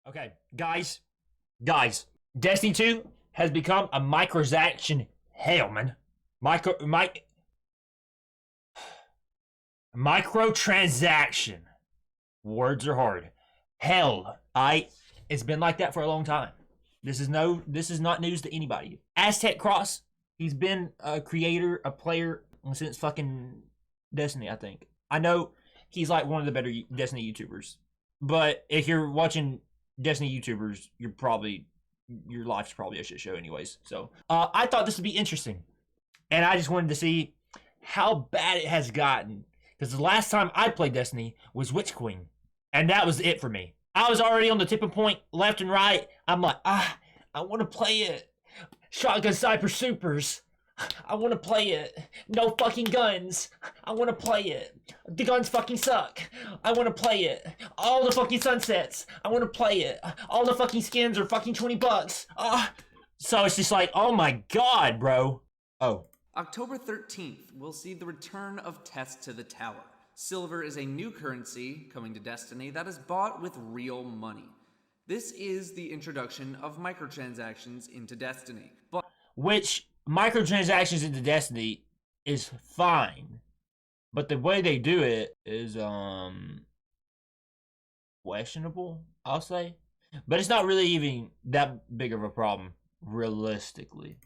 Okay, guys, Destiny 2 has become a microtransaction hell, man. Microtransaction. Words are hard. Hell, it's been like that for a long time. This is not news to anybody. Aztec Cross, he's been a creator, a player since fucking Destiny, I think. I know he's like one of the better Destiny YouTubers. But if you're watching Destiny YouTubers, your life's probably a shit show anyways. So I thought this would be interesting. And I just wanted to see how bad it has gotten. Because the last time I played Destiny was Witch Queen. And that was it for me. I was already on the tipping point, left and right. I'm like, I want to play it. Shotgun Sniper Supers. I want to play it. No fucking guns. I want to play it. The guns fucking suck. I want to play it. All the fucking sunsets. I want to play it. All the fucking skins are fucking $20. So it's just like, oh my god, bro. Oh. October 13th, we'll see the return of Test to the Tower. Silver is a new currency coming to Destiny that is bought with real money. This is the introduction of microtransactions into Destiny. Which microtransactions into Destiny is fine, but the way they do it is questionable, I'll say. But it's not really even that big of a problem, realistically.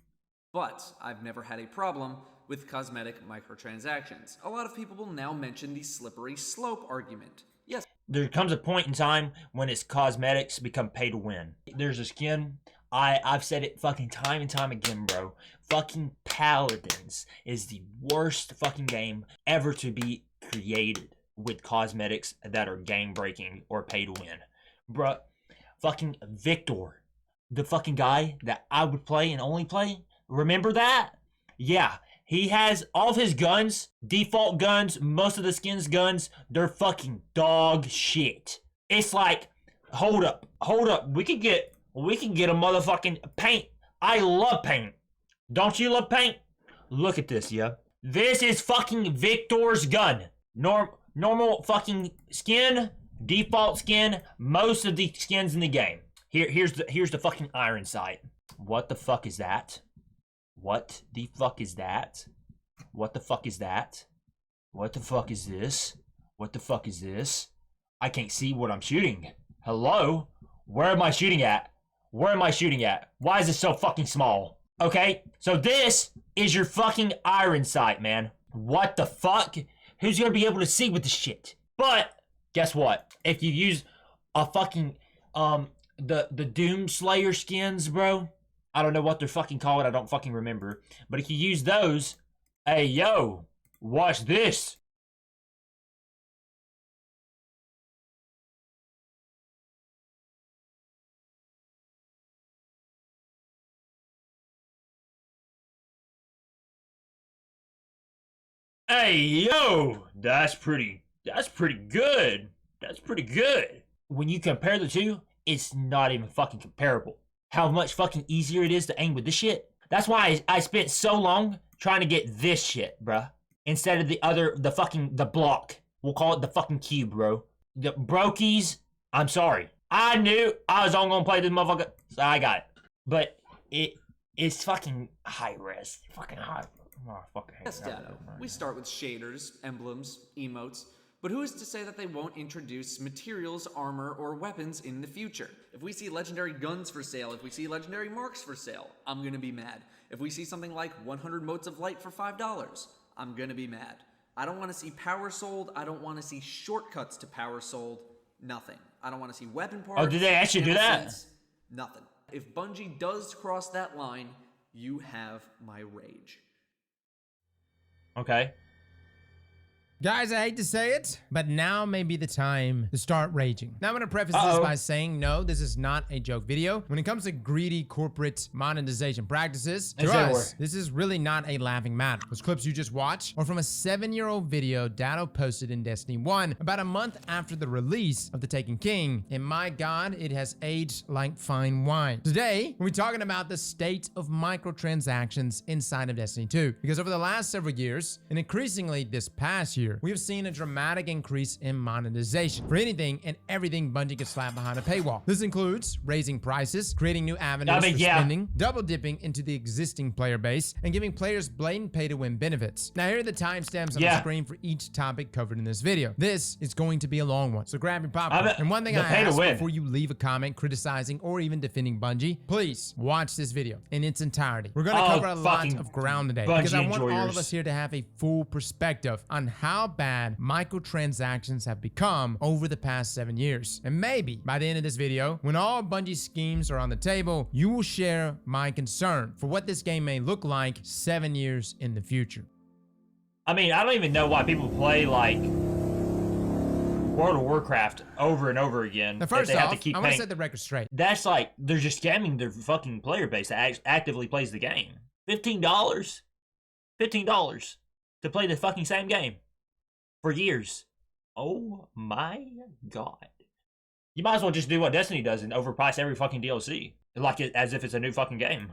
But I've never had a problem with cosmetic microtransactions. A lot of people will now mention the slippery slope argument. Yes. There comes a point in time when its cosmetics become pay to win. There's a skin, I've said it fucking time and time again, bro. Fucking Paladins is the worst fucking game ever to be created with cosmetics that are game breaking or pay to win. Bruh, fucking Victor, the fucking guy that I would play and only play, remember that? Yeah, he has all of his guns, default guns, most of the skins guns, they're fucking dog shit. It's like, hold up, we can get a motherfucking paint. I love paint. Don't you love paint? Look at this, yeah. This is fucking Victor's gun. Normal fucking skin, default skin, most of the skins in the game. Here's the fucking iron sight. What the fuck is that? What the fuck is that? What the fuck is that? What the fuck is this? What the fuck is this? I can't see what I'm shooting. Hello? Where am I shooting at? Where am I shooting at? Why is it so fucking small? Okay, so this is your fucking iron sight, man. What the fuck? Who's gonna be able to see with this shit? But, guess what? If you use a fucking, the Doom Slayer skins, bro, I don't know what they're fucking called, I don't fucking remember. But if you use those, hey, yo, watch this. Hey, yo, that's pretty good. That's pretty good. When you compare the two, it's not even fucking comparable. How much fucking easier it is to aim with this shit. That's why I spent so long trying to get this shit, bruh. Instead of the block. We'll call it the fucking cube, bro. The brokies, I'm sorry. I knew I was only gonna play this motherfucker, so I got it. But it's fucking high res. Fucking high. Oh, fucking Yes, Dado. We start with shaders, emblems, emotes, but who is to say that they won't introduce materials, armor, or weapons in the future? If we see legendary guns for sale, if we see legendary marks for sale, I'm gonna be mad. If we see something like 100 motes of light for $5, I'm gonna be mad. I don't wanna see power sold, I don't wanna see shortcuts to power sold, nothing. I don't wanna see weapon parts. Oh, did they actually do that? Nothing. If Bungie does cross that line, you have my rage. Okay. Guys, I hate to say it, but now may be the time to start raging. Now I'm gonna preface this by saying, no, this is not a joke video. When it comes to greedy corporate monetization practices, to us, this is really not a laughing matter. Those clips you just watched are from a 7-year-old video Dado posted in Destiny 1 about a month after the release of The Taken King, and my god, it has aged like fine wine. Today, we're talking about the state of microtransactions inside of Destiny 2, because over the last several years, and increasingly this past year, year, we have seen a dramatic increase in monetization for anything and everything Bungie can slap behind a paywall. This includes raising prices, creating new avenues for spending, double dipping into the existing player base, and giving players blatant pay-to-win benefits. Now, here are the timestamps on the screen for each topic covered in this video. This is going to be a long one, so grab your popcorn. And one thing I ask before you leave a comment criticizing or even defending Bungie, please watch this video in its entirety. We're going to cover a lot of ground today because I want all of us here to have a full perspective on how bad microtransactions have become over the past 7 years. And maybe by the end of this video, when all Bungie schemes are on the table, you will share my concern for what this game may look like 7 years in the future. I mean, I don't even know why people play like World of Warcraft over and over again. Now, first off, I want to set the record straight. That's like, they're just scamming their fucking player base that actively plays the game. $15? $15 to play the fucking same game for years. Oh my god. You might as well just do what Destiny does and overprice every fucking DLC. Like as if it's a new fucking game.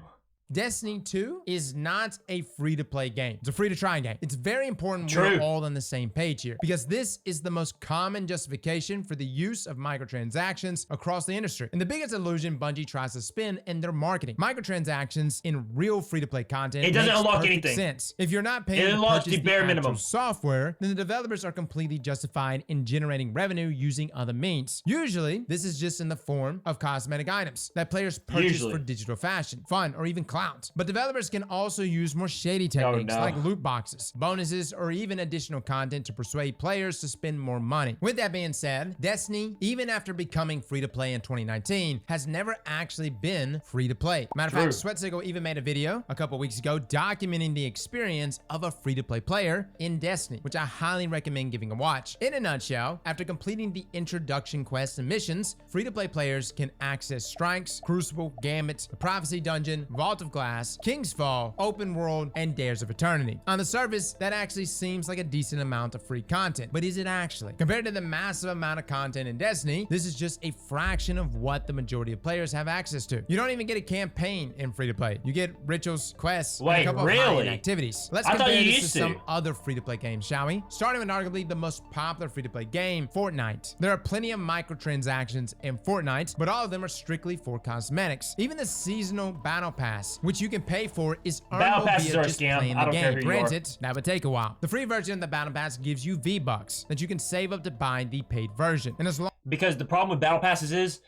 Destiny 2 is not a free-to-play game. It's a free-to-try game. It's very important we're all on the same page here because this is the most common justification for the use of microtransactions across the industry. And the biggest illusion Bungie tries to spin in their marketing. Microtransactions in real free-to-play content it doesn't makes unlock perfect anything. sense. If you're not paying to purchase the bare minimum software, then the developers are completely justified in generating revenue using other means. Usually, this is just in the form of cosmetic items that players purchase for digital fashion, fun, or even clout. But developers can also use more shady techniques like loot boxes, bonuses, or even additional content to persuade players to spend more money. With that being said, Destiny, even after becoming free-to-play in 2019, has never actually been free-to-play. Matter of fact, Sweatsickle even made a video a couple weeks ago documenting the experience of a free-to-play player in Destiny, which I highly recommend giving a watch. In a nutshell, after completing the introduction quests and missions, free-to-play players can access Strikes, Crucible, Gambit, the Prophecy Dungeon, Vault of Glass, King's Fall, Open World, and Dares of Eternity. On the surface, that actually seems like a decent amount of free content, but is it actually? Compared to the massive amount of content in Destiny, this is just a fraction of what the majority of players have access to. You don't even get a campaign in free-to-play. You get rituals, quests, and a couple of high-end activities. Let's compare this to some other free-to-play games, shall we? Starting with arguably the most popular free-to-play game, Fortnite. There are plenty of microtransactions in Fortnite, but all of them are strictly for cosmetics. Even the seasonal battle pass, which you can pay for, is earnable via just playing the game. Granted, that would take a while. The free version of the battle pass gives you V-Bucks that you can save up to buy the paid version. And as long because the problem with battle passes is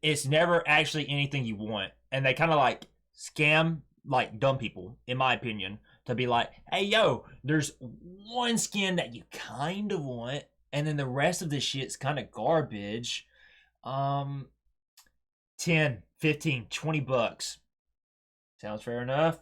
it's never actually anything you want, and they kind of like scam like dumb people, in my opinion, to be like, hey yo, there's one skin that you kind of want, and then the rest of this shit's kind of garbage. 10, 15, 20 bucks. Sounds fair enough.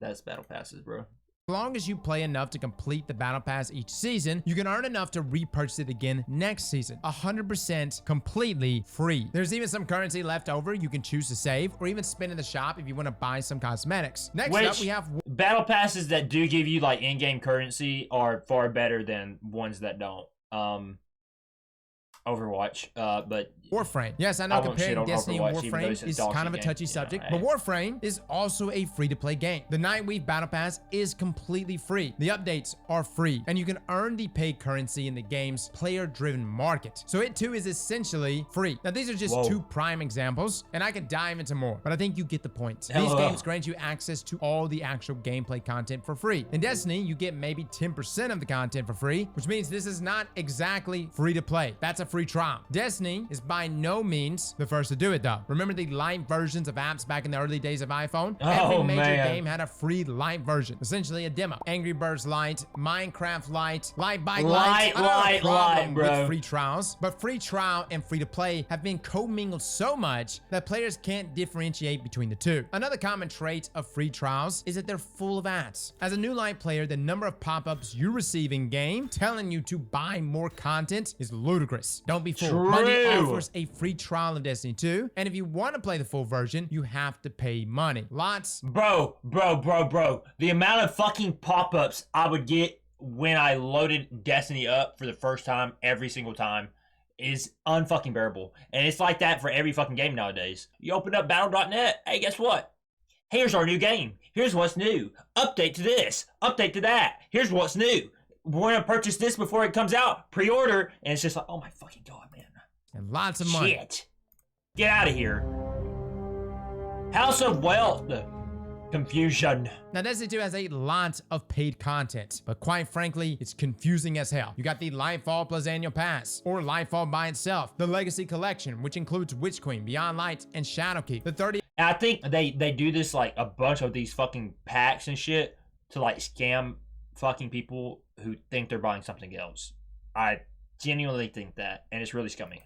That's battle passes, bro. As long as you play enough to complete the battle pass each season, you can earn enough to repurchase it again next season. 100% completely free. There's even some currency left over you can choose to save or even spend in the shop if you want to buy some cosmetics. Next up, we have battle passes that do give you like in-game currency are far better than ones that don't. Overwatch, but Warframe. Yes, I know comparing Destiny and Warframe is kind of a touchy subject, but Warframe is also a free-to-play game. The Nightweave Battle Pass is completely free. The updates are free, and you can earn the paid currency in the game's player-driven market. So it too is essentially free. Now these are just two prime examples, and I could dive into more, but I think you get the point. These games grant you access to all the actual gameplay content for free. In Destiny, you get maybe 10% of the content for free, which means this is not exactly free-to-play. That's a free trial. Destiny is by no means the first to do it though. Remember the light versions of apps back in the early days of iPhone? Every major game had a free light version, essentially a demo. Angry Birds Lite, Minecraft Lite, Light Bike Lite. Light, bro. With free trials, but free trial and free to play have been commingled so much that players can't differentiate between the two. Another common trait of free trials is that they're full of ads. As a new light player, the number of pop-ups you receive in game telling you to buy more content is ludicrous. Don't be fooled. Bungie offers a free trial of Destiny 2, and if you want to play the full version, you have to pay money. Bro. The amount of fucking pop-ups I would get when I loaded Destiny up for the first time every single time is unfucking bearable. And it's like that for every fucking game nowadays. You open up battle.net, hey, guess what? Here's our new game. Here's what's new. Update to this. Update to that. Here's what's new. want to purchase this before it comes out, pre-order, and it's just like, oh my fucking god, man. And lots of money. Shit. Get out of here. House of Wealth. Confusion. Now, Destiny 2 has a lot of paid content, but quite frankly, it's confusing as hell. You got the Lightfall plus annual pass, or Lightfall by itself, the Legacy Collection, which includes Witch Queen, Beyond Light, and Shadowkeep. The 30. I think they do this like a bunch of these fucking packs and shit to like scam fucking people who think they're buying something else. I genuinely think that, and it's really scummy.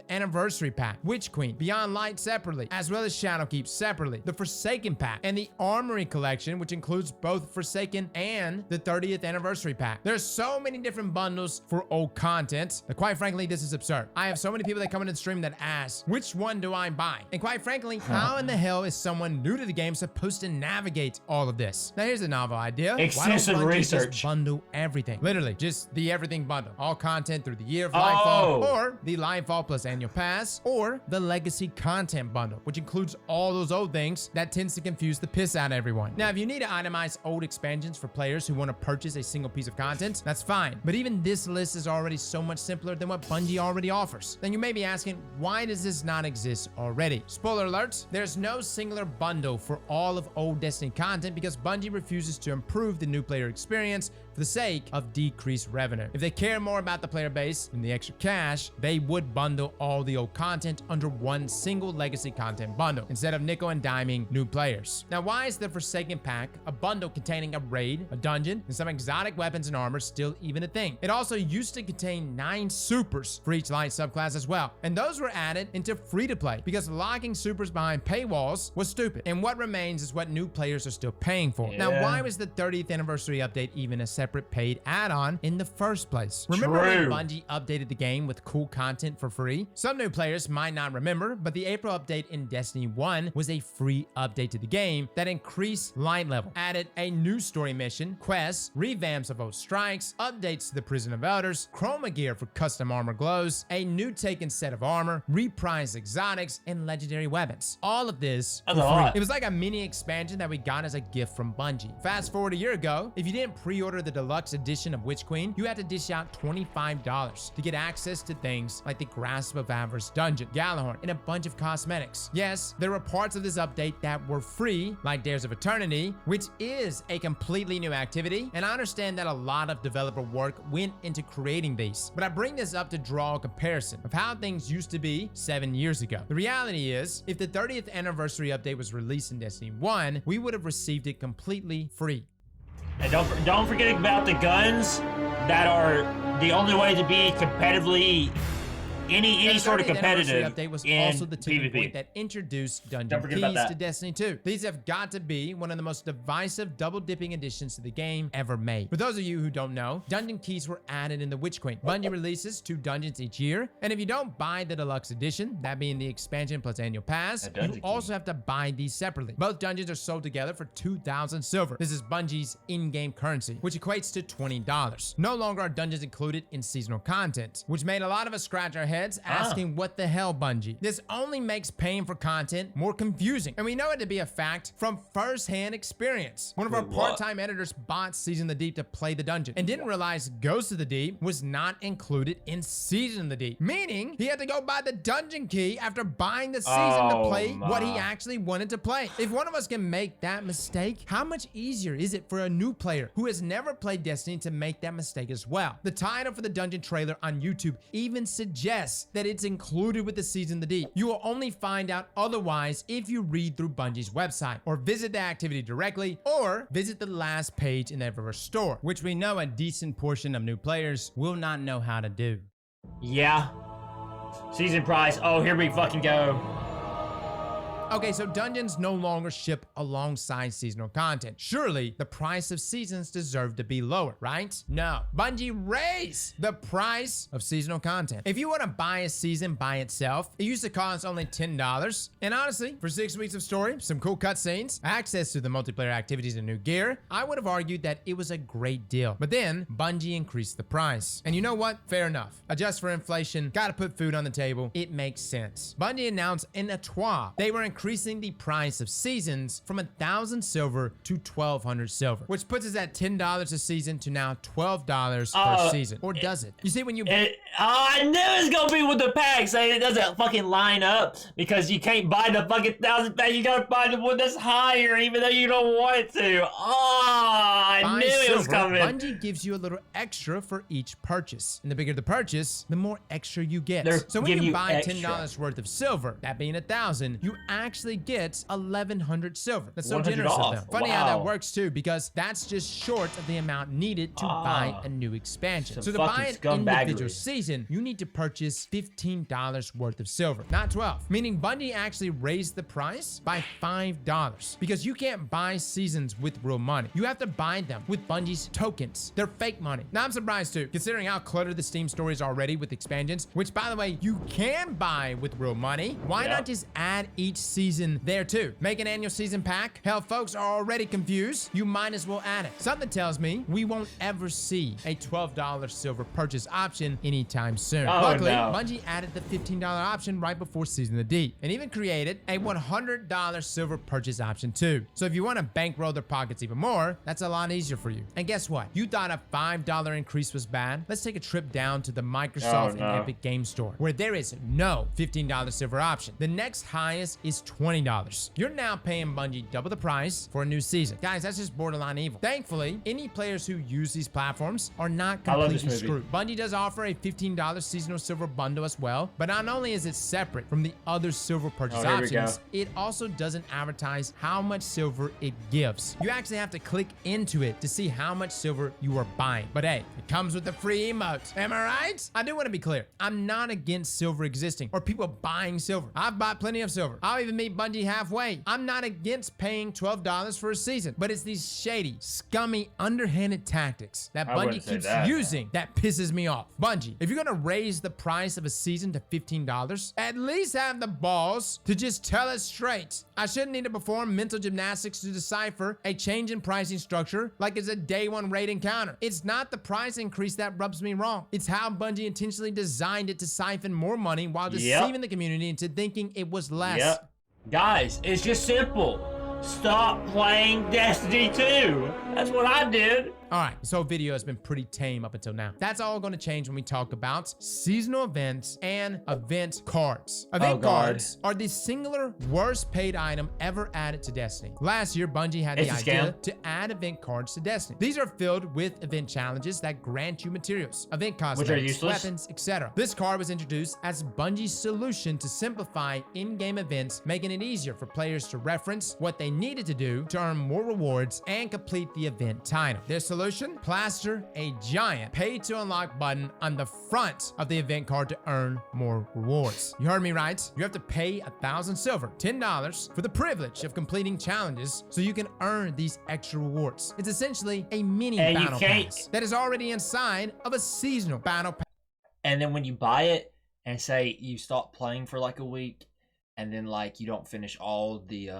Anniversary pack, Witch Queen, Beyond Light separately, as well as Shadowkeep separately, the Forsaken pack, and the Armory collection, which includes both Forsaken and the 30th anniversary pack. There's so many different bundles for old content that quite frankly, this is absurd. I have so many people that come into the stream that ask, which one do I buy? And quite frankly, how in the hell is someone new to the game supposed to navigate all of this? Now here's a novel idea. Extensive research. Just bundle everything. Literally, just the everything bundle. All content through the year of Lightfall, or the Lightfall plus annual pass, or the legacy content bundle, which includes all those old things that tends to confuse the piss out of everyone. Now, if you need to itemize old expansions for players who want to purchase a single piece of content, that's fine. But even this list is already so much simpler than what Bungie already offers. Then you may be asking, why does this not exist already? Spoiler alert, there's no singular bundle for all of old Destiny content because Bungie refuses to improve the new player experience for the sake of decreased revenue. If they care more about the player base than the extra cash, they would bundle all the old content under one single legacy content bundle instead of nickel and diming new players. Now, why is the Forsaken pack, a bundle containing a raid, a dungeon, and some exotic weapons and armor still even a thing? It also used to contain 9 supers for each light subclass as well, and those were added into free-to-play because locking supers behind paywalls was stupid, and what remains is what new players are still paying for. Now, why was the 30th anniversary update even a separate paid add-on in the first place? Remember when Bungie updated the game with cool content for free? Some new players might not remember, but the April update in Destiny 1 was a free update to the game that increased light level, added a new story mission, quests, revamps of old strikes, updates to the Prison of Elders, chroma gear for custom armor glows, a new taken set of armor, reprised exotics, and legendary weapons. All of this for free. It was like a mini expansion that we got as a gift from Bungie. Fast forward a year ago, if you didn't pre-order the deluxe edition of Witch Queen, you had to dish out $25 to get access to things like the Grasp of Avarice dungeon, Galahorn, and a bunch of cosmetics. Yes, there were parts of this update that were free, like Dares of Eternity, which is a completely new activity, and I understand that a lot of developer work went into creating these, but I bring this up to draw a comparison of how things used to be 7 years ago. The reality is, if the 30th anniversary update was released in Destiny 1, we would have received it completely free. And don't forget about the guns that are the only way to be competitively any sort of competitive update was in also the tipping PvP. point that introduced dungeon keys to Destiny 2. These have got to be one of the most divisive double-dipping additions to the game ever made. For those of you who don't know, dungeon keys were added in the Witch Queen. Bungie releases 2 dungeons each year, and if you don't buy the deluxe edition, that being the expansion plus annual pass, you also have to buy these separately. Both dungeons are sold together for 2,000 silver. This is Bungie's in-game currency, which equates to $20. No longer are dungeons included in seasonal content, which made a lot of us scratch our heads asking what the hell, Bungie? This only makes paying for content more confusing, and we know it to be a fact from first-hand experience. One of our part-time editors bought Season of the Deep to play the dungeon and didn't realize Ghost of the Deep was not included in Season of the Deep, meaning he had to go buy the dungeon key after buying the season to play what he actually wanted to play. If one of us can make that mistake, how much easier is it for a new player who has never played Destiny to make that mistake as well? The title for the dungeon trailer on YouTube even suggests that it's included with the Season of the Deep. You will only find out otherwise if you read through Bungie's website, or visit the activity directly, or visit the last page in the Eververse store, which we know a decent portion of new players will not know how to do. Yeah. Season price. Oh, here we fucking go. Okay, so dungeons no longer ship alongside seasonal content. Surely the price of seasons deserve to be lower, right? No. Bungie raised the price of seasonal content. If you want to buy a season by itself, it used to cost only $10. And honestly, for 6 weeks of story, some cool cutscenes, access to the multiplayer activities and new gear, I would have argued that it was a great deal. But then Bungie increased the price. And you know what? Fair enough. Adjust for inflation, gotta put food on the table. It makes sense. Bungie announced in a tweet they were increasing increasing the price of seasons from 1,000 silver to 1,200 silver, which puts us at $10 a season to now $12 per season. Or does it? You see, when you... I knew it was gonna be with the pack, saying it doesn't fucking line up because you can't buy the fucking 1,000 pack. You gotta buy the one that's higher, even though you don't want to. I knew it was coming. Bungie gives you a little extra for each purchase, and the bigger the purchase, the more extra you get. So when you buy $10 worth of silver, that being 1,000, you actually get 1,100 silver. That's so generous of them. Funny how that works too, because that's just short of the amount needed to buy a new expansion. So to buy an individual season, you need to purchase $15 worth of silver, not 12. Meaning Bungie actually raised the price by $5 because you can't buy seasons with real money. You have to buy them with Bungie's tokens. They're fake money. Now I'm surprised too, considering how cluttered the Steam store is already with expansions, which by the way, you can buy with real money. Why not just add each season there too? Make an annual season pack? Hell, folks are already confused. You might as well add it. Something tells me we won't ever see a $12 silver purchase option anytime soon. Luckily, Bungie added the $15 option right before Season of the Deep, and even created a $100 silver purchase option too. So if you want to bankroll their pockets even more, that's a lot easier for you. And guess what? You thought a $5 increase was bad? Let's take a trip down to the Microsoft and Epic Game Store, where there is no $15 silver option. The next highest is $20. You're now paying Bungie double the price for a new season. Guys, that's just borderline evil. Thankfully, any players who use these platforms are not completely screwed. Bungie does offer a $15 seasonal silver bundle as well, but not only is it separate from the other silver purchase options, it also doesn't advertise how much silver it gives. You actually have to click into it to see how much silver you are buying. But hey, it comes with a free emote. Am I right? I do want to be clear. I'm not against silver existing or people buying silver. I've bought plenty of silver. I'll even meet Bungie halfway. I'm not against paying $12 for a season, but it's these shady, scummy, underhanded tactics that Bungie keeps using that pisses me off. Bungie, if you're gonna raise the price of a season to $15, at least have the balls to just tell us straight. I shouldn't need to perform mental gymnastics to decipher a change in pricing structure like it's a day one raid encounter. It's not the price increase that rubs me wrong. It's how Bungie intentionally designed it to siphon more money while deceiving the community into thinking it was less. Guys, it's just simple. Stop playing Destiny 2. That's what I did. All right, this whole video has been pretty tame up until now. That's all going to change when we talk about seasonal events and event cards. Event cards are the singular worst paid item ever added to Destiny. Last year, Bungie had the idea to add event cards to Destiny. These are filled with event challenges that grant you materials, event cosmetics, weapons, etc. This card was introduced as Bungie's solution to simplify in-game events, making it easier for players to reference what they needed to do to earn more rewards and complete the event title. Their solution: plaster a giant pay to unlock button on the front of the event card to earn more rewards. You heard me right. You have to pay 1,000 silver, $10, for the privilege of completing challenges so you can earn these extra rewards. It's essentially a mini battle pass that is already inside of a seasonal battle pass. And then when you buy it and say you stop playing for like a week, and then like you don't finish all the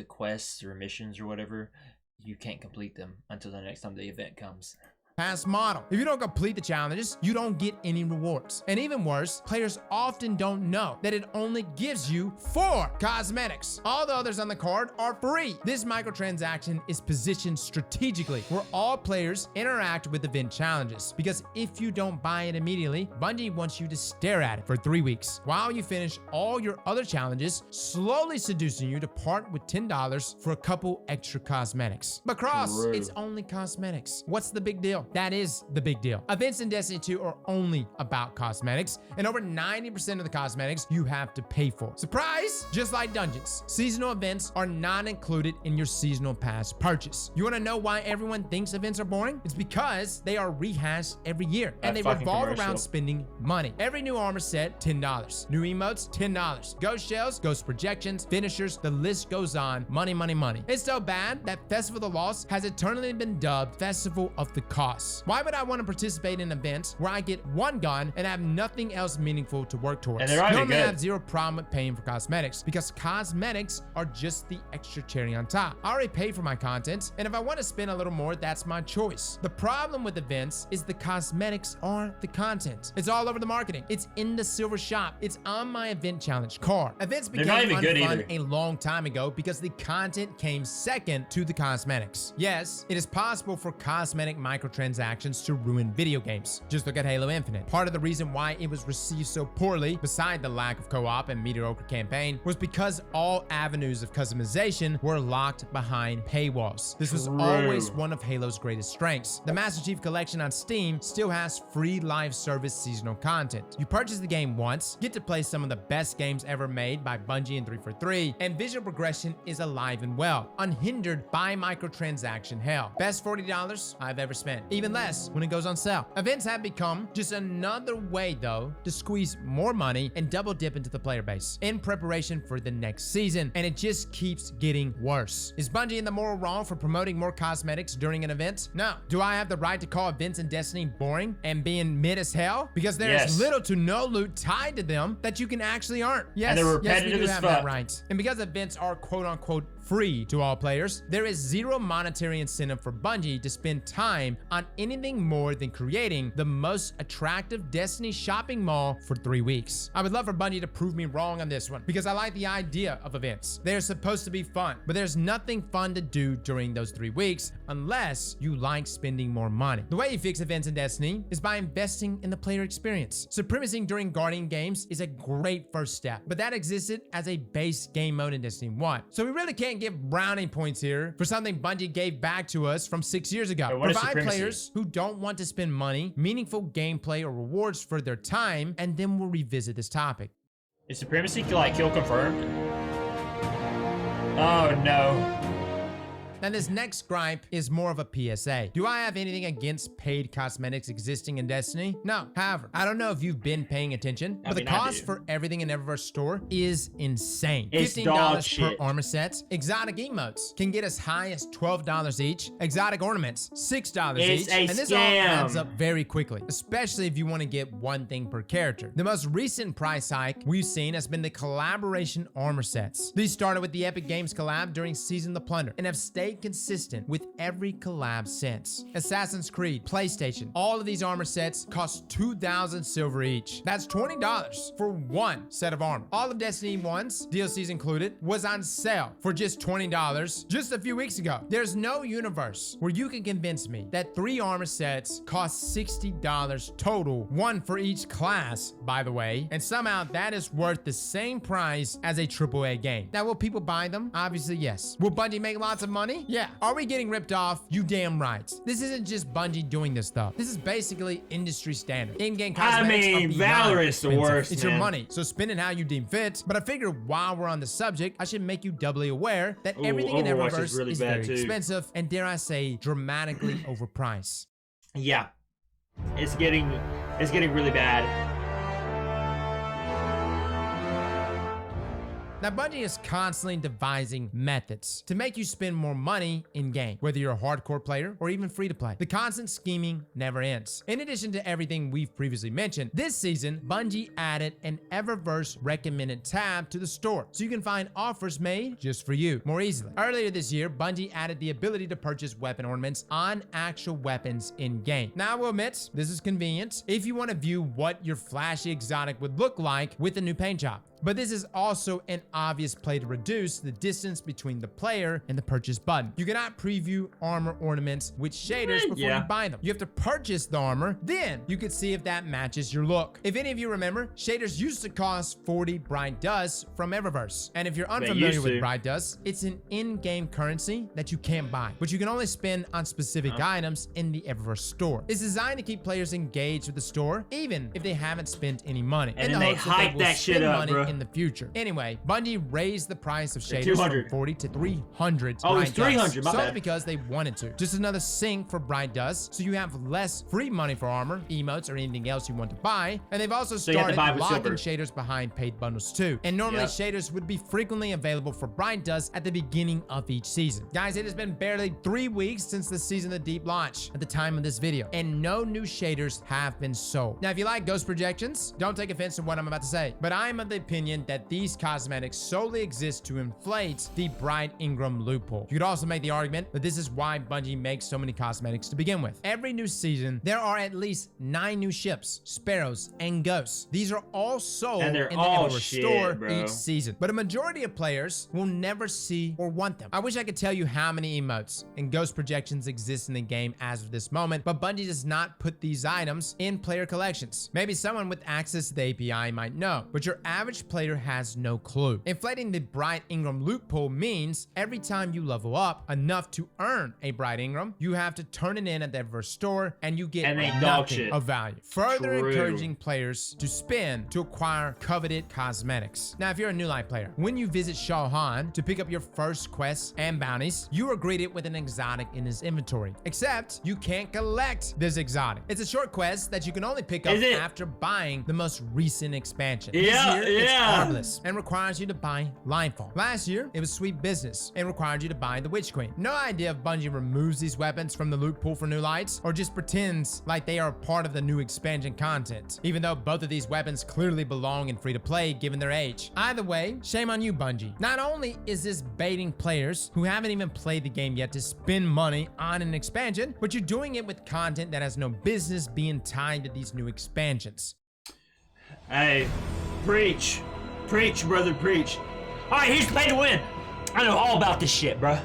quests or missions or whatever, you can't complete them until the next time the event comes. Pass model. If you don't complete the challenges, you don't get any rewards. And even worse, players often don't know that it only gives you 4 cosmetics. All the others on the card are free. This microtransaction is positioned strategically where all players interact with event challenges, because if you don't buy it immediately, Bungie wants you to stare at it for 3 weeks while you finish all your other challenges, slowly seducing you to part with $10 for a couple extra cosmetics. But Cross, it's only cosmetics. What's the big deal? That is the big deal. Events in Destiny 2 are only about cosmetics, and over 90% of the cosmetics you have to pay for. Surprise! Just like dungeons, seasonal events are not included in your seasonal pass purchase. You want to know why everyone thinks events are boring? It's because they are rehashed every year, and they revolve around spending money. Every new armor set, $10. New emotes, $10. Ghost shells, ghost projections, finishers, the list goes on. Money, money, money. It's so bad that Festival of the Lost has eternally been dubbed Festival of the Cost. loss. Why would I want to participate in an event where I get one gun and have nothing else meaningful to work towards? And they're not even Normally, I good. have zero problem with paying for cosmetics because cosmetics are just the extra cherry on top. I already pay for my content, and if I want to spend a little more, that's my choice. The problem with events is the cosmetics are the content. It's all over the marketing. It's in the silver shop. It's on my event challenge card. Events became not even good unfun either. a long time ago because the content came second to the cosmetics. Yes, it is possible for cosmetic microtransactions to ruin video games. Just look at Halo Infinite. Part of the reason why it was received so poorly, beside the lack of co-op and mediocre campaign, was because all avenues of customization were locked behind paywalls. This was always one of Halo's greatest strengths. The Master Chief Collection on Steam still has free live service seasonal content. You purchase the game once, get to play some of the best games ever made by Bungie and 343, and visual progression is alive and well, unhindered by microtransaction hell. Best $40 I've ever spent. Even less when it goes on sale. Events have become just another way, though, to squeeze more money and double dip into the player base in preparation for the next season, and it just keeps getting worse. Is Bungie in the moral wrong for promoting more cosmetics during an event? No. Do I have the right to call events in Destiny boring and being mid as hell? Because there is little to no loot tied to them that you can actually earn. Yes, And they're yes, repetitive we do as have fuck. that right. And because events are quote-unquote free to all players, there is zero monetary incentive for Bungie to spend time on anything more than creating the most attractive Destiny shopping mall for 3 weeks. I would love for Bungie to prove me wrong on this one because I like the idea of events. They're supposed to be fun, but there's nothing fun to do during those 3 weeks unless you like spending more money. The way you fix events in Destiny is by investing in the player experience. Supremacy during Guardian games is a great first step, but that existed as a base game mode in Destiny 1. So we really can't give brownie points here for something Bungie gave back to us from 6 years ago. Wait, what is Provide supremacy? players who don't want to spend money, meaningful gameplay, or rewards for their time, and then we'll revisit this topic. Is supremacy like kill confirmed? Oh no. Now this next gripe is more of a PSA. Do I have anything against paid cosmetics existing in Destiny? No. However, I don't know if you've been paying attention, but the cost for everything in Eververse store is insane. It's $15 dog per shit. armor set. Exotic emotes can get as high as $12 each. Exotic ornaments, $6 It's each. a And this all scam. adds up very quickly, especially if you want to get one thing per character. The most recent price hike we've seen has been the collaboration armor sets. These started with the Epic Games collab during Season of the Plunder and have stayed consistent with every collab since. Assassin's Creed, PlayStation, all of these armor sets cost 2,000 silver each. That's $20 for one set of armor. All of Destiny 1's, DLCs included, was on sale for just $20 just a few weeks ago. There's no universe where you can convince me that 3 armor sets cost $60 total, one for each class, by the way, and somehow that is worth the same price as a AAA game. Now, will people buy them? Obviously, yes. Will Bungie make lots of money? Yeah. Are we getting ripped off? You damn right. This isn't just Bungie doing this stuff. This is basically industry standard. In-game cosmetics are beyond Valorant's the expensive. worst, It's man. your money, so spend it how you deem fit. But I figured while we're on the subject, I should make you doubly aware that everything in Overwatch is Eververse really is bad, very too. expensive and, dare I say, dramatically overpriced. Yeah. It's getting really bad. Now, Bungie is constantly devising methods to make you spend more money in-game, whether you're a hardcore player or even free-to-play. The constant scheming never ends. In addition to everything we've previously mentioned, this season, Bungie added an Eververse recommended tab to the store, so you can find offers made just for you more easily. Earlier this year, Bungie added the ability to purchase weapon ornaments on actual weapons in-game. Now, I will admit, this is convenient if you want to view what your flashy exotic would look like with a new paint job. But this is also an obvious play to reduce the distance between the player and the purchase button. You cannot preview armor ornaments with shaders before yeah. you buy them. You have to purchase the armor, then you can see if that matches your look. If any of you remember, shaders used to cost 40 bright dust from Eververse. And if you're unfamiliar used with to. bright dust, it's an in-game currency that you can't buy, but you can only spend on specific items in the Eververse store. It's designed to keep players engaged with the store, even if they haven't spent any money. And in then the they hopes hype will that shit spend up, money bro. in in the future. Anyway, Bungie raised the price of shaders 200. from 40 to 300. Oh, it's Bright Dust, 300, my solely bad. because they wanted to. Just another sink for Bright Dust, so you have less free money for armor, emotes, or anything else you want to buy. And they've also So you have to started buy with locking silver. shaders behind paid bundles too. And normally Yep. shaders would be frequently available for Bright Dust at the beginning of each season. Guys, it has been barely 3 weeks since the Season of the Deep launch at the time of this video, and no new shaders have been sold. Now, if you like ghost projections, don't take offense to what I'm about to say, but I'm of the opinion that these cosmetics solely exist to inflate the Bright Ingram loophole. You could also make the argument that this is why Bungie makes so many cosmetics to begin with. Every new season, there are at least 9 new ships, sparrows, and ghosts. These are all sold And they're in the all Eververse shit, store bro. each season, but a majority of players will never see or want them. I wish I could tell you how many emotes and ghost projections exist in the game as of this moment, but Bungie does not put these items in player collections. Maybe someone with access to the API might know, but your average player has no clue. Inflating the Bright Ingram loophole means every time you level up enough to earn a Bright Ingram, you have to turn it in at the Eververse store and you get And they dog nothing shit. of value. Further True. encouraging players to spend to acquire coveted cosmetics. Now, if you're a new life player, when you visit Shawhan to pick up your first quests and bounties, you are greeted with an exotic in his inventory. Except you can't collect this exotic. It's a short quest that you can only pick up Is it? after buying the most recent expansion. Yeah, this year, it's yeah. Arbalest and requires you to buy Linefall. Last year, it was Sweet Business and required you to buy the Witch Queen. No idea if Bungie removes these weapons from the loot pool for new lights or just pretends like they are part of the new expansion content, even though both of these weapons clearly belong in free-to-play given their age. Either way, shame on you, Bungie. Not only is this baiting players who haven't even played the game yet to spend money on an expansion, but you're doing it with content that has no business being tied to these new expansions. Hey, preach. Preach, brother, preach. Alright, here's pay to win. I know all about this shit, bro.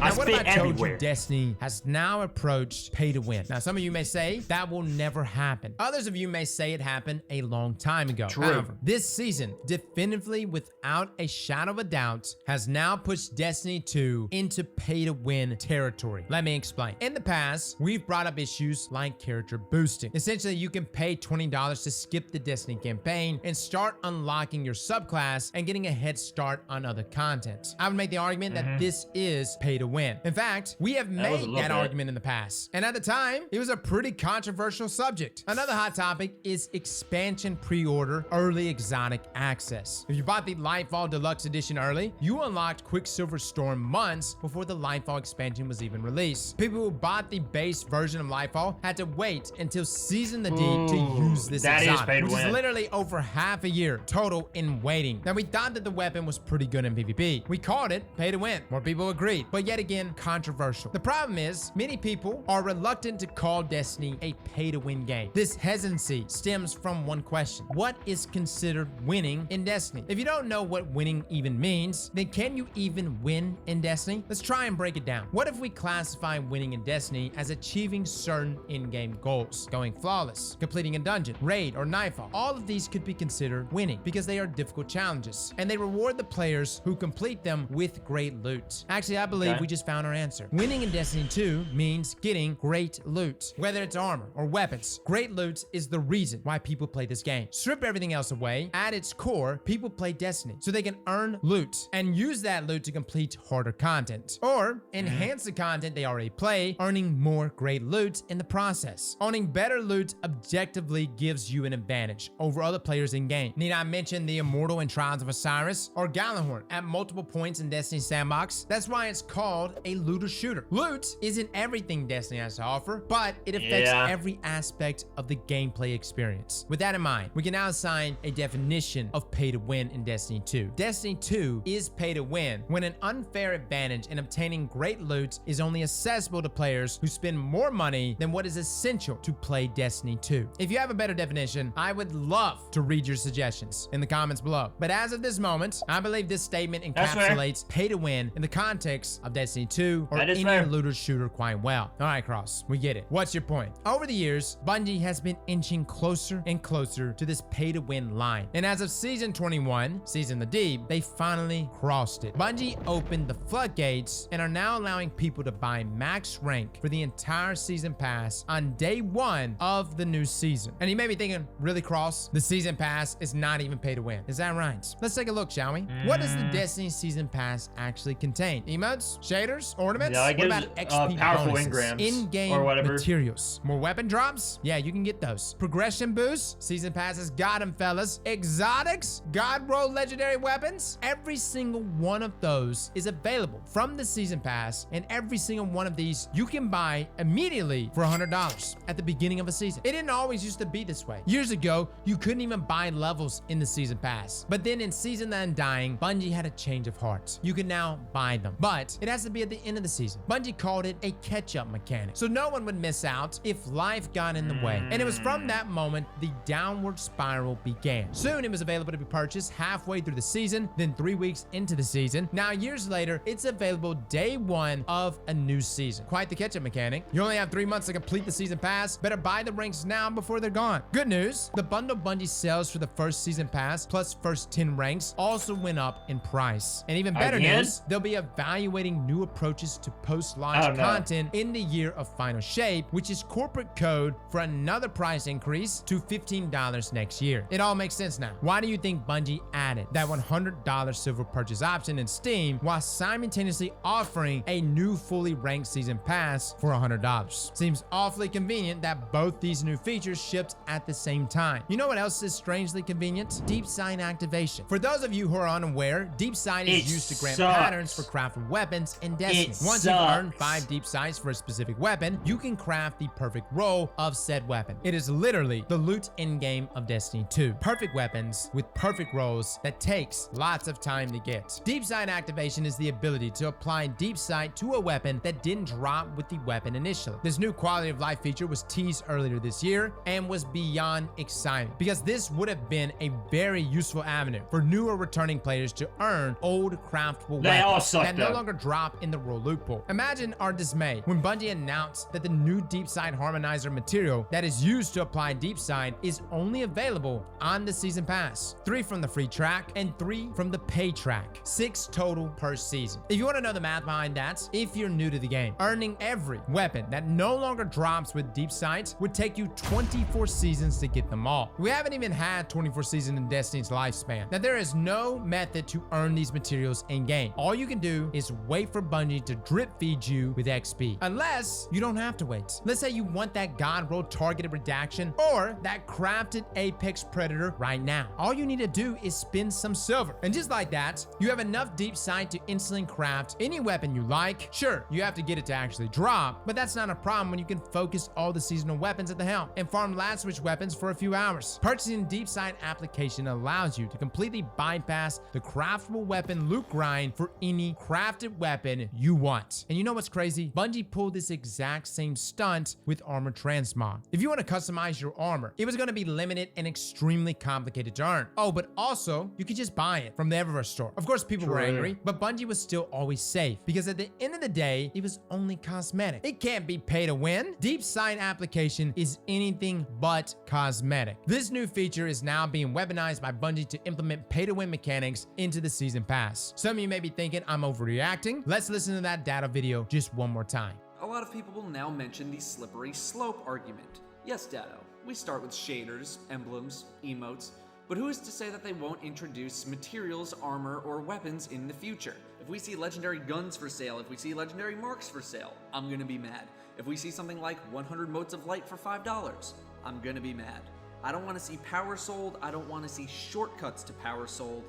I Now, what if spit I told everywhere. you Destiny has now approached pay to win? Now, some of you may say that will never happen. Others of you may say it happened a long time ago. True. However, this season, definitively without a shadow of a doubt, has now pushed Destiny 2 into pay to win territory. Let me explain. In the past, we've brought up issues like character boosting. Essentially, you can pay $20 to skip the Destiny campaign and start unlocking your subclass and getting a head start on other content. I would make the argument that this is pay to win. In fact, we have was a made little that bit. argument in the past, and at the time, it was a pretty controversial subject. Another hot topic is expansion pre-order early exotic access. If you bought the Lightfall Deluxe Edition early, you unlocked Quicksilver Storm months before the Lightfall expansion was even released. People who bought the base version of Lightfall had to wait until Season of the Deep to use this that is exotic, pay to which is win. literally over half a year total in waiting. Now, we thought that the weapon was pretty good in PvP. We called it pay to win. More people agreed, but yet again, controversial. The problem is, many people are reluctant to call Destiny a pay to win game. This hesitancy stems from one question: what is considered winning in Destiny? If you don't know what winning even means, then can you even win in Destiny? Let's try and break it down. What if we classify winning in Destiny as achieving certain in-game goals? Going flawless, completing a dungeon, raid, or nightfall. All of these could be considered winning because they are difficult challenges, and they reward the players who complete them with great loot. Actually, I believe we just found our answer. Winning in Destiny 2 means getting great loot. Whether it's armor or weapons, great loot is the reason why people play this game. Strip everything else away, at its core, people play Destiny so they can earn loot and use that loot to complete harder content, or enhance the content they already play, earning more great loot in the process. Owning better loot objectively gives you an advantage over other players in game. Need I mention the Immortal and Trials of Osiris or Galahorn at multiple points in Destiny's sandbox? That's why it's called a looter shooter. Loot isn't everything Destiny has to offer, but it affects every aspect of the gameplay experience. With that in mind, we can now assign a definition of pay to win in Destiny 2. Destiny 2 is pay to win when an unfair advantage in obtaining great loot is only accessible to players who spend more money than what is essential to play Destiny 2. If you have a better definition, I would love to read your suggestions in the comments below. But as of this moment, I believe this statement That's fair. encapsulates pay to win in the context of Destiny Destiny 2 or That is any fair. looter shooter quite well. All right, Cross, we get it. What's your point? Over the years, Bungie has been inching closer and closer to this pay-to-win line. And as of Season 21, Season the Deep, they finally crossed it. Bungie opened the floodgates and are now allowing people to buy max rank for the entire Season Pass on day 1 of the new season. And you may be thinking, really, Cross? The Season Pass is not even pay to win. Is that right? Let's take a look, shall we? What does the Destiny Season Pass actually contain? Emotes? Shaders? Ornaments? Yeah, it What gives, about XP powerful bonuses? engrams In-game or whatever. materials? More weapon drops? Yeah, you can get those. Progression boosts? Season Passes got them, fellas. Exotics? God roll legendary weapons? Every single one of those is available from the Season Pass, and every single one of these you can buy immediately for $100 at the beginning of a season. It didn't always used to be this way. Years ago, you couldn't even buy levels in the Season Pass. But then in Season the Undying, Bungie had a change of heart. You can now buy them, but it has to be at the end of the season. Bungie called it a catch-up mechanic, so no one would miss out if life got in the way. And it was from that moment the downward spiral began. Soon it was available to be purchased halfway through the season, then 3 weeks into the season. Now years later, it's available day 1 of a new season. Quite the catch-up mechanic. You only have 3 months to complete the Season Pass. Better buy the ranks now before they're gone. Good news, the bundle Bungie sells for the first Season Pass plus first 10 ranks also went up in price. And even better Again? news, they'll be evaluating new approaches to post-launch Oh, no. content in the year of Final Shape, which is corporate code for another price increase to $15 next year. It all makes sense now. Why do you think Bungie added that $100 silver purchase option in Steam while simultaneously offering a new fully ranked Season Pass for $100? Seems awfully convenient that both these new features shipped at the same time. You know what else is strangely convenient? Deep Sight activation. For those of you who are unaware, Deep Sight is It used to grant sucks. patterns for crafted weapons in Destiny. It Once you've earned sucks. 5 Deep Sights for a specific weapon, you can craft the perfect roll of said weapon. It is literally the loot in-game of Destiny 2. Perfect weapons with perfect rolls that takes lots of time to get. Deep Sight activation is the ability to apply Deep Sight to a weapon that didn't drop with the weapon initially. This new quality of life feature was teased earlier this year and was beyond exciting because this would have been a very useful avenue for newer returning players to earn old craftable They all weapons suck, that no though. longer drop in the roll loot pool. Imagine our dismay when Bungie announced that the new Deep Sight Harmonizer material that is used to apply Deep Sight is only available on the Season Pass. 3 from the free track and 3 from the pay track. 6 total per season. If you want to know the math behind that, if you're new to the game, earning every weapon that no longer drops with Deep Sight would take you 24 seasons to get them all. We haven't even had 24 seasons in Destiny's lifespan. Now there is no method to earn these materials in game. All you can do is wait for Bungie to drip feed you with XP. Unless you don't have to wait. Let's say you want that God roll targeted redaction or that crafted Apex Predator right now. All you need to do is spend some silver. And just like that, you have enough Deep Sight to instantly craft any weapon you like. Sure, you have to get it to actually drop, but that's not a problem when you can focus all the seasonal weapons at the helm and farm last switch weapons for a few hours. Purchasing Deep Sight application allows you to completely bypass the craftable weapon loot grind for any crafted weapon you want. And you know what's crazy? Bungie pulled this exact same stunt with Armor Transmog. If you want to customize your armor, it was going to be limited and extremely complicated to earn. Oh, but also you could just buy it from the Eververse store. Of course, people were True. angry, but Bungie was still always safe because at the end of the day, it was only cosmetic. It can't be pay to win. Deep Sight application is anything but cosmetic. This new feature is now being weaponized by Bungie to implement pay to win mechanics into the Season Pass. Some of you may be thinking I'm overreacting. Let's listen to that data video just one more time. A lot of people will now mention the slippery slope argument. Yes, Dado, we start with shaders, emblems, emotes, but who is to say that they won't introduce materials, armor, or weapons in the future? If we see legendary guns for sale, if we see legendary marks for sale, I'm gonna be mad. If we see something like 100 motes of light for $5, I'm gonna be mad. I don't wanna see power sold, I don't wanna see shortcuts to power sold,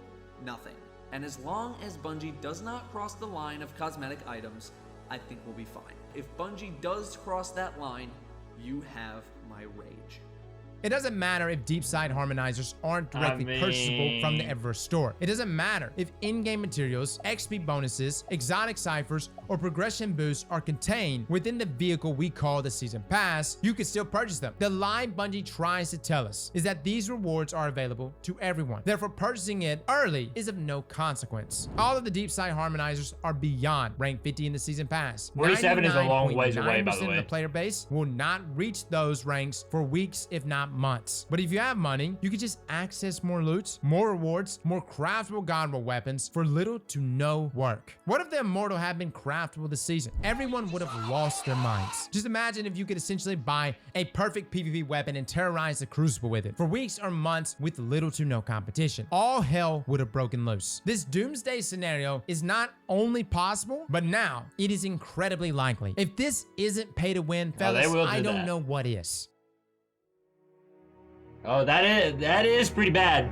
nothing. And as long as Bungie does not cross the line of cosmetic items, I think we'll be fine. If Bungie does cross that line, you have my rage. It doesn't matter if deep side harmonizers aren't directly purchasable from the Eververse store. It doesn't matter if in-game materials, XP bonuses, exotic ciphers, or progression boosts are contained within the vehicle we call the Season Pass, you can still purchase them. The lie Bungie tries to tell us is that these rewards are available to everyone. Therefore, purchasing it early is of no consequence. All of the deep side harmonizers are beyond rank 50 in the Season Pass. 47 is a long ways away, by the 99% way. of the player base will not reach those ranks for weeks, if not months. But if you have money, you can just access more loot, more rewards, more craftable godable weapons for little to no work. What if the Immortal had been craftable this season? Everyone would have lost their minds. Just imagine if you could essentially buy a perfect PvP weapon and terrorize the Crucible with it for weeks or months with little to no competition. All hell would have broken loose. This doomsday scenario is not only possible, but now it is incredibly likely. If this isn't pay to win, fellas, I don't know what is. Oh, that is pretty bad.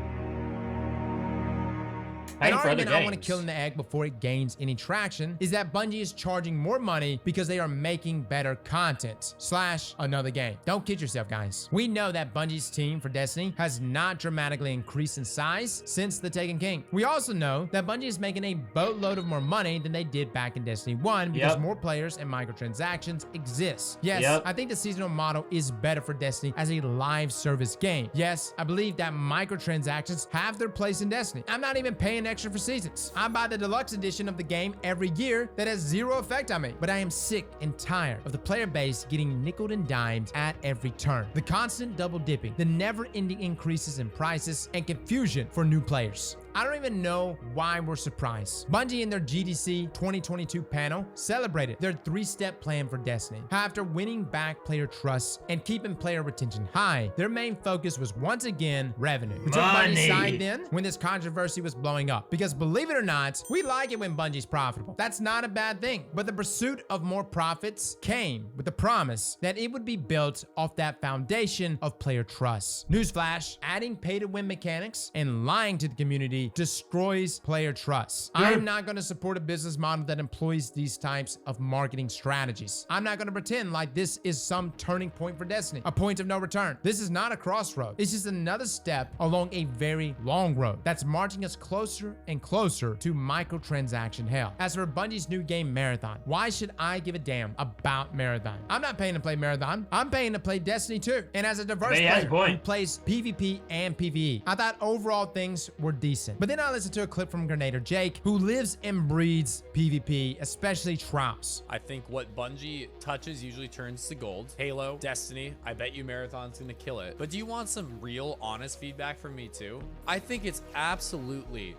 An argument I want to kill in the egg before it gains any traction is that Bungie is charging more money because they are making better content / another game. Don't kid yourself, guys. We know that Bungie's team for Destiny has not dramatically increased in size since the Taken King. We also know that Bungie is making a boatload of more money than they did back in Destiny 1 because more players and microtransactions exist. Yes, I think the seasonal model is better for Destiny as a live service game. Yes, I believe that microtransactions have their place in Destiny. I'm not even paying extra for seasons. I buy the deluxe edition of the game every year that has zero effect on me. But I am sick and tired of the player base getting nickeled and dimed at every turn. The constant double dipping, the never-ending increases in prices, and confusion for new players. I don't even know why we're surprised. Bungie in their GDC 2022 panel celebrated their 3-step plan for Destiny. After winning back player trust and keeping player retention high, their main focus was once again revenue. We took Bungie's side then when this controversy was blowing up. Because believe it or not, we like it when Bungie's profitable. That's not a bad thing. But the pursuit of more profits came with the promise that it would be built off that foundation of player trust. Newsflash, adding pay-to-win mechanics and lying to the community destroys player trust. I am not going to support a business model that employs these types of marketing strategies. I'm not going to pretend like this is some turning point for Destiny, a point of no return. This is not a crossroad. It's just another step along a very long road that's marching us closer and closer to microtransaction hell. As for Bungie's new game Marathon, why should I give a damn about Marathon? I'm not paying to play Marathon. I'm paying to play Destiny 2. And as a diverse player who plays PvP and PvE, I thought overall things were decent. But then I listened to a clip from Grenader Jake, who lives and breathes PvP, especially Trials. I think what Bungie touches usually turns to gold. Halo, Destiny, I bet you Marathon's gonna kill it. But do you want some real, honest feedback from me too? I think it's absolutely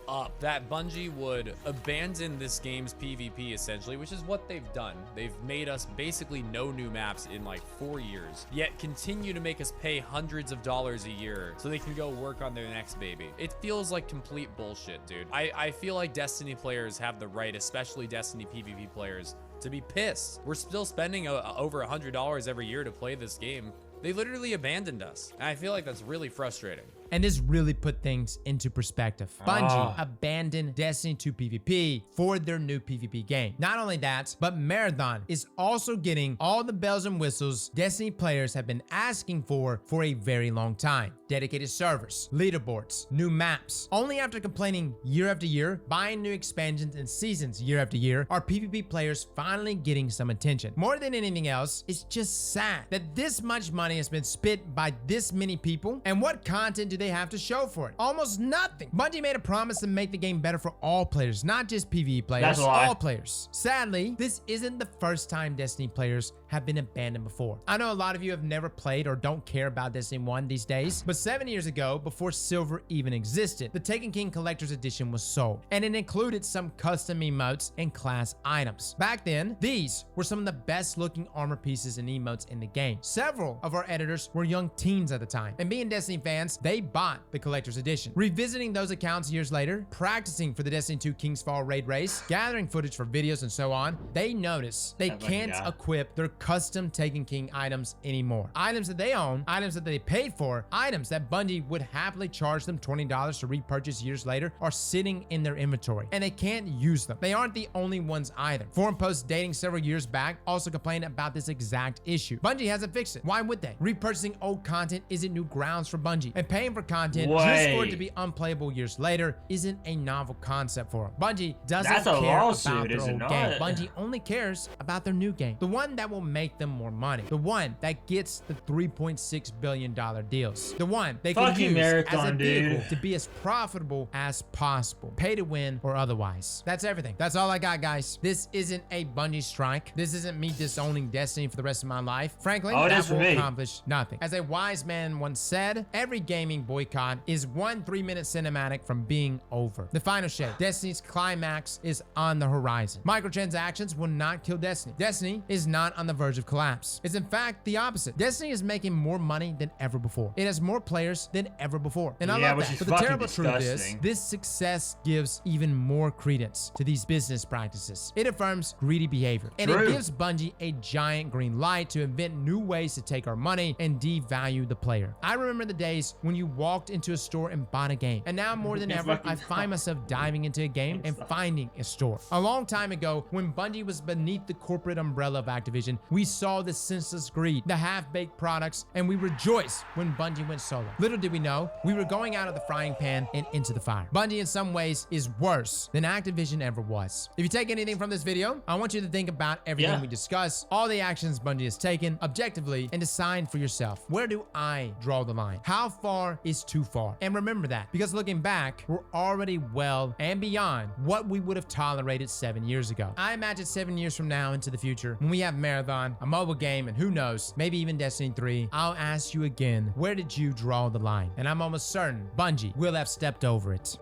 up that Bungie would abandon this game's PvP essentially, which is what they've done. They've made us basically no new maps in like 4 years, yet continue to make us pay hundreds of dollars a year so they can go work on their next baby. It feels like complete bullshit, dude. I feel like Destiny players have the right, especially Destiny PvP players, to be pissed. We're still spending over $100 every year to play this game. They literally abandoned us, and I feel like that's really frustrating. And this really put things into perspective. Bungie abandoned Destiny 2 PvP for their new PvP game. Not only that, but Marathon is also getting all the bells and whistles Destiny players have been asking for a very long time. Dedicated servers, leaderboards, new maps. Only after complaining year after year, buying new expansions and seasons year after year, are PvP players finally getting some attention. More than anything else, it's just sad that this much money has been spent by this many people, and what content do they have to show for it? Almost nothing. Bungie made a promise to make the game better for all players, not just PvE players, all players. Sadly, this isn't the first time Destiny players have been abandoned before. I know a lot of you have never played or don't care about Destiny 1 these days, but 7 years ago, before Silver even existed, the Taken King Collector's Edition was sold, and it included some custom emotes and class items. Back then, these were some of the best looking armor pieces and emotes in the game. Several of our editors were young teens at the time, and being Destiny fans, they bought the Collector's Edition. Revisiting those accounts years later, practicing for the Destiny 2 King's Fall raid race, gathering footage for videos and so on, they notice they can't equip their custom Taken King items anymore. Items that they own, items that they paid for, items that Bungie would happily charge them $20 to repurchase years later are sitting in their inventory, and they can't use them. They aren't the only ones either. Forum posts dating several years back also complained about this exact issue. Bungie hasn't fixed it. Why would they? Repurchasing old content isn't new grounds for Bungie, and paying for content just for it to be unplayable years later isn't a novel concept for them. Bungie doesn't care about their old game. Bungie only cares about their new game, the one that will make them more money, the one that gets the $3.6 billion deals, the one they can use as a vehicle to be as profitable as possible, pay to win or otherwise. That's everything. That's all I got, guys. This isn't a Bungie strike. This isn't me disowning Destiny for the rest of my life. Frankly, that will accomplish nothing. As a wise man once said, every gaming boycott is one 3-minute cinematic from being over. The final shade. Destiny's climax is on the horizon. Microtransactions will not kill Destiny. Destiny is not on the verge of collapse. It's in fact the opposite. Destiny is making more money than ever before. It has more players than ever before. And I love that. But the terrible truth is, this success gives even more credence to these business practices. It affirms greedy behavior. And it gives Bungie a giant green light to invent new ways to take our money and devalue the player. I remember the days when you walked into a store and bought a game. And now more than ever, I find myself diving into a game and finding a store. A long time ago, when Bungie was beneath the corporate umbrella of Activision, we saw the senseless greed, the half-baked products, and we rejoiced when Bungie went solo. Little did we know, we were going out of the frying pan and into the fire. Bungie in some ways is worse than Activision ever was. If you take anything from this video, I want you to think about everything we discuss, all the actions Bungie has taken objectively, and decide for yourself, where do I draw the line? How far is too far? And remember that, because looking back, we're already well and beyond what we would have tolerated 7 years ago. I imagine 7 years from now into the future, when we have Marathon, a mobile game, and who knows, maybe even Destiny 3, I'll ask you again, where did you draw the line? And I'm almost certain Bungie will have stepped over it.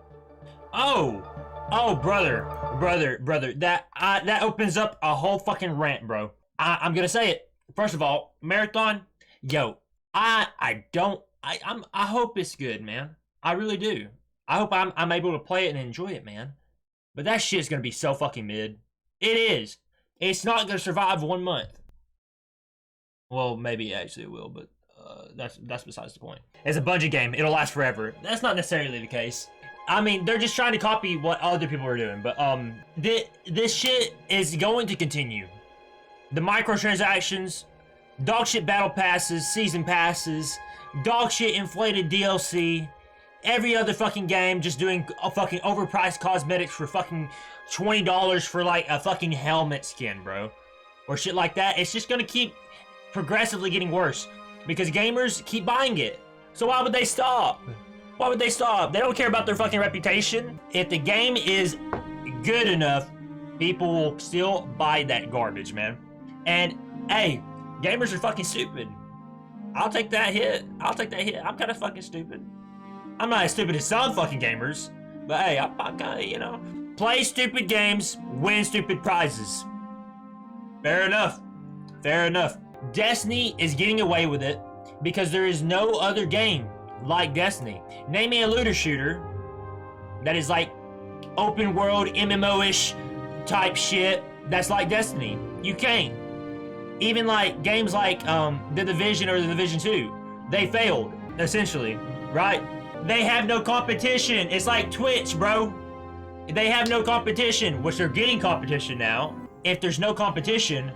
Oh, brother, that opens up a whole fucking rant, bro. I'm gonna say it. First of all, Marathon, yo, I hope it's good, man. I really do. I hope I'm able to play it and enjoy it, man. But that shit's gonna be so fucking mid. It is. It's not gonna survive 1 month. Well, maybe actually it will, but that's besides the point. It's a Bungie game. It'll last forever. That's not necessarily the case. I mean, they're just trying to copy what other people are doing, but this shit is going to continue. The microtransactions, dog shit battle passes, season passes, dog shit inflated DLC, every other fucking game just doing a fucking overpriced cosmetics for fucking $20 for like a fucking helmet skin, bro. Or shit like that. It's just gonna keep progressively getting worse because gamers keep buying it. So why would they stop? Why would they stop? They don't care about their fucking reputation. If the game is good enough, people will still buy that garbage, man. And hey, gamers are fucking stupid. I'll take that hit. I'll take that hit. I'm kind of fucking stupid. I'm not as stupid as some fucking gamers, but hey, I'm kind of, you know, play stupid games, win stupid prizes. Fair enough. Fair enough. Destiny is getting away with it because there is no other game like Destiny. Name me a looter shooter that is like open world MMO-ish type shit that's like Destiny. You can't. Even like games like The Division or The Division 2, they failed essentially, right? They have no competition. It's like Twitch, bro. They have no competition, which they're getting competition now. If there's no competition,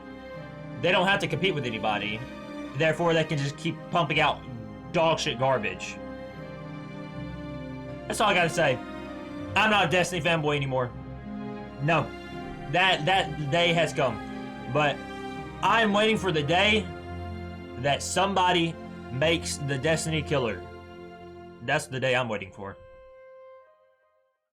they don't have to compete with anybody. Therefore, they can just keep pumping out dog shit garbage. That's all I gotta say. I'm not a Destiny fanboy anymore. No. That day has come. But I'm waiting for the day that somebody makes the Destiny killer. That's the day I'm waiting for.